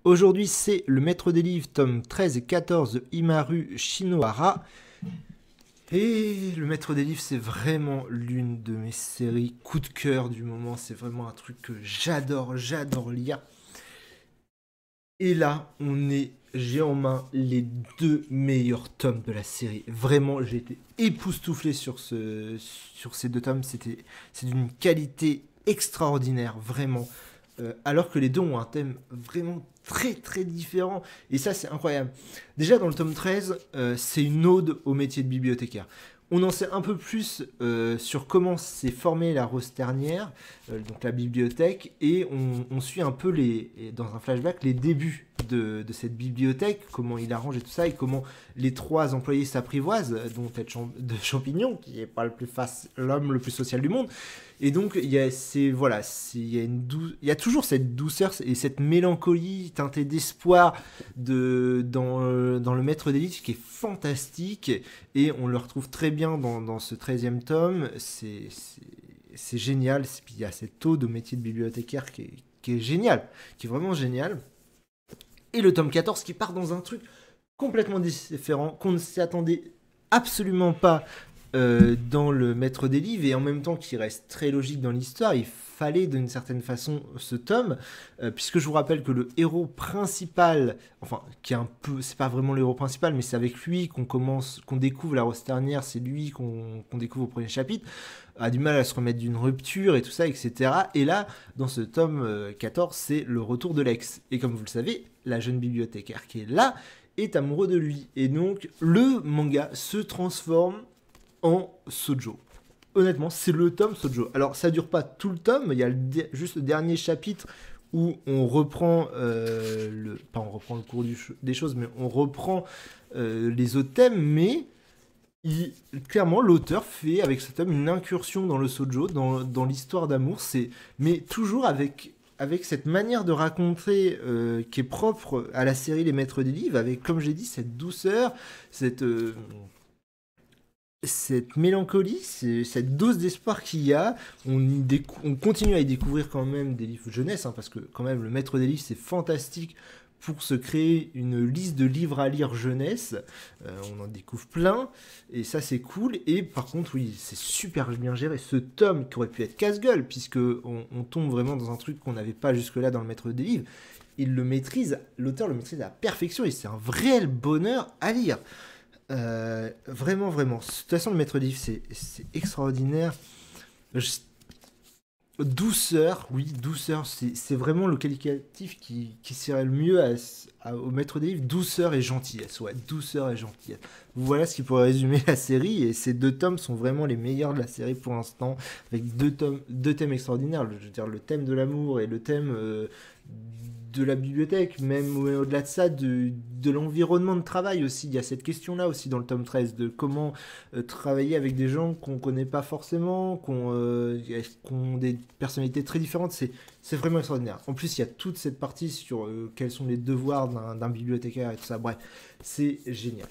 Aujourd'hui, c'est Le Maître des Livres, tome 13 et 14 de Imaru Shinohara. Et Le Maître des Livres, c'est vraiment l'une de mes séries coup de cœur du moment. C'est vraiment un truc que j'adore lire. Et là, j'ai en main les deux meilleurs tomes de la série. Vraiment, j'ai été époustouflé sur ces deux tomes. C'est d'une qualité extraordinaire, vraiment. Alors que les deux ont un thème vraiment très différent. Et ça, c'est incroyable. Déjà, dans le tome 13, c'est une ode au métier de bibliothécaire. On en sait un peu plus sur comment s'est formée la Rose Ternière, donc la bibliothèque, et on suit un peu, dans un flashback, les débuts de cette bibliothèque, comment il arrange et tout ça, et comment les trois employés s'apprivoisent, dont Tête de Champignon, qui n'est pas l'homme le plus social du monde. Et donc, il y a toujours cette douceur et cette mélancolie teintée d'espoir dans le Maître des Livres qui est fantastique. Et on le retrouve très bien dans ce 13e tome. C'est génial. Puis il y a cette ode au métier de bibliothécaire qui est génial, qui est vraiment génial. Et le tome 14 qui part dans un truc complètement différent, qu'on ne s'y attendait absolument pas dans le Maître des Livres, et en même temps qui reste très logique dans l'histoire. Il fallait d'une certaine façon ce tome, puisque je vous rappelle que le héros principal, enfin qui est un peu, c'est pas vraiment le héros principal, mais c'est avec lui qu'on découvre la Rose Ternière, c'est lui qu'on découvre au premier chapitre, a du mal à se remettre d'une rupture et tout ça, etc. Et là, dans ce tome 14, c'est le retour de l'ex. Et comme vous le savez, la jeune bibliothécaire qui est là est amoureux de lui. Et donc, le manga se transforme en shoujo. Honnêtement, c'est le tome shoujo. Alors, ça dure pas tout le tome, il y a juste le dernier chapitre où on reprend pas on reprend le cours des choses, mais on reprend les autres thèmes, mais clairement, l'auteur fait avec ce tome une incursion dans le shoujo, dans l'histoire d'amour, mais toujours avec cette manière de raconter qui est propre à la série Les Maîtres des Livres, avec, comme j'ai dit, cette douceur, cette mélancolie, cette dose d'espoir qu'il y a. On continue à y découvrir quand même des livres jeunesse, parce que quand même le Maître des Livres, c'est fantastique pour se créer une liste de livres à lire jeunesse. On en découvre plein, et ça c'est cool. Et par contre, oui, c'est super bien géré. Ce tome qui aurait pu être casse-gueule, puisque on tombe vraiment dans un truc qu'on n'avait pas jusque-là dans le Maître des Livres, l'auteur le maîtrise à la perfection, et c'est un réel bonheur à lire. Vraiment. De toute façon, le Maître des Livres, c'est extraordinaire. Douceur, oui, douceur, c'est vraiment le qualificatif qui serait le mieux au Maître des Livres. Douceur et gentillesse, ouais, douceur et gentillesse. Voilà ce qui pourrait résumer la série, et ces deux tomes sont vraiment les meilleurs de la série pour l'instant, avec deux thèmes extraordinaires. Je veux dire, le thème de l'amour et le thème de la bibliothèque, même au-delà de ça, de l'environnement de travail aussi. Il y a cette question-là aussi dans le tome 13, de comment travailler avec des gens qu'on ne connaît pas forcément, qui ont des personnalités très différentes. C'est vraiment extraordinaire. En plus, il y a toute cette partie sur quels sont les devoirs d'un bibliothécaire et tout ça. Bref, c'est génial.